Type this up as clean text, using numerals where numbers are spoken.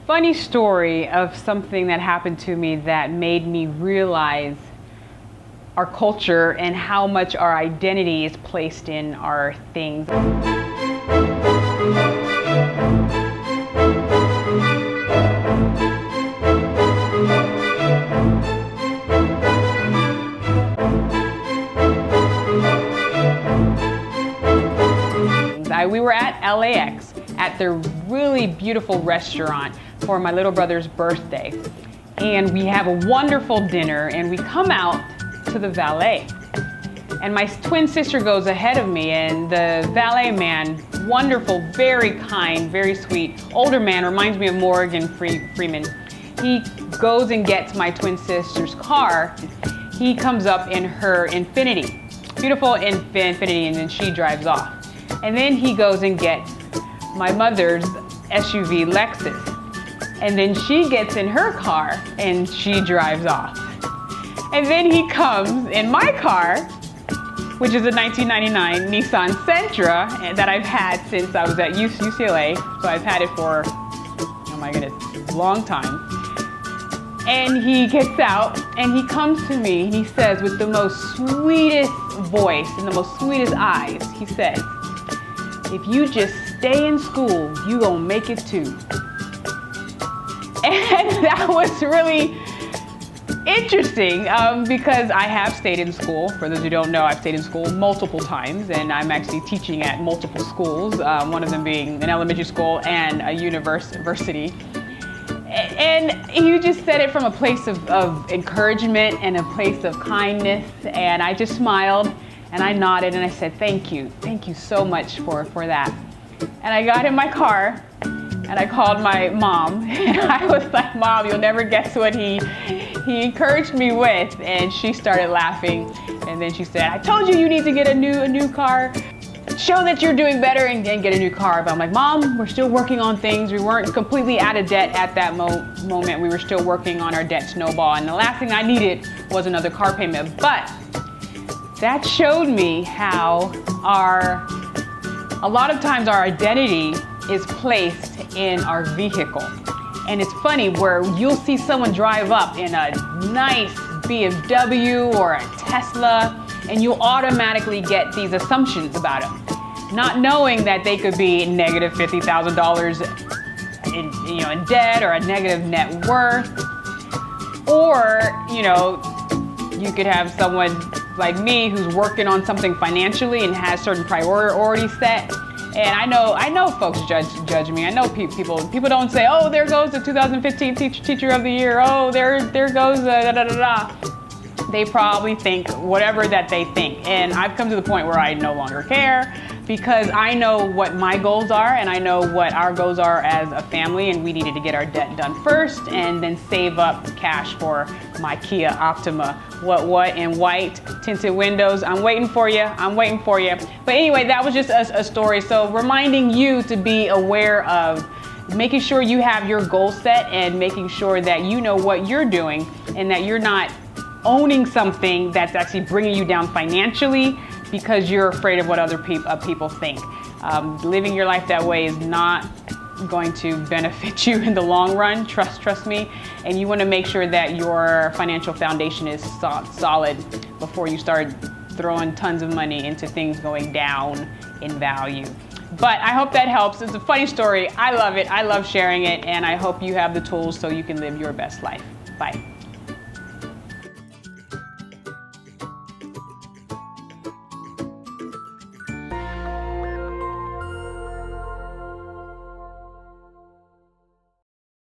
funny story of something that happened to me that made me realize our culture and how much our identity is placed in our things. We were at LAX at their really beautiful restaurant for my little brother's birthday. And we have a wonderful dinner and we come out to the valet. And my twin sister goes ahead of me and the valet man, wonderful, very kind, very sweet, older man, reminds me of Morgan Freeman. He goes and gets my twin sister's car. He comes up in her Infiniti, beautiful Infiniti, and then she drives off. And then he goes and gets my mother's SUV Lexus. And then she gets in her car and she drives off. And then he comes in my car, which is a 1999 Nissan Sentra that I've had since I was at UCLA. So I've had it for, oh my goodness, a long time. And he gets out and he comes to me and he says with the most sweetest voice and the most sweetest eyes, he says, "If you just stay in school, you gonna make it too." And that was really interesting because I have stayed in school. For those who don't know, I've stayed in school multiple times and I'm actually teaching at multiple schools, one of them being an elementary school and a university. And you just said it from a place of encouragement and a place of kindness, and I just smiled and I nodded and I said, thank you so much for that. And I got in my car and I called my mom and I was like, Mom, you'll never guess what he encouraged me with. And she started laughing and then she said, I told you need to get a new car. Show that you're doing better and get a new car. But I'm like, Mom, we're still working on things. We weren't completely out of debt at that moment. We were still working on our debt snowball. And the last thing I needed was another car payment. But that showed me how a lot of times our identity is placed in our vehicle. And it's funny where you'll see someone drive up in a nice BMW or a Tesla, and you'll automatically get these assumptions about them, not knowing that they could be negative $50,000 in debt or a negative net worth, or you could have someone like me who's working on something financially and has certain priorities set. And I know folks judge me. I know people don't say, oh, there goes the 2015 Teacher of the Year. Oh, there goes da da da da. They probably think whatever that they think. And I've come to the point where I no longer care because I know what my goals are and I know what our goals are as a family, and we needed to get our debt done first and then save up cash for my Kia Optima. What in white tinted windows. I'm waiting for you. But anyway, that was just a story. So reminding you to be aware of making sure you have your goal set and making sure that you know what you're doing and that you're not owning something that's actually bringing you down financially because you're afraid of what other people think. Living your life that way is not going to benefit you in the long run, trust me. And you want to make sure that your financial foundation is solid before you start throwing tons of money into things going down in value. But I hope that helps. It's a funny story. I love it. I love sharing it. And I hope you have the tools so you can live your best life. Bye.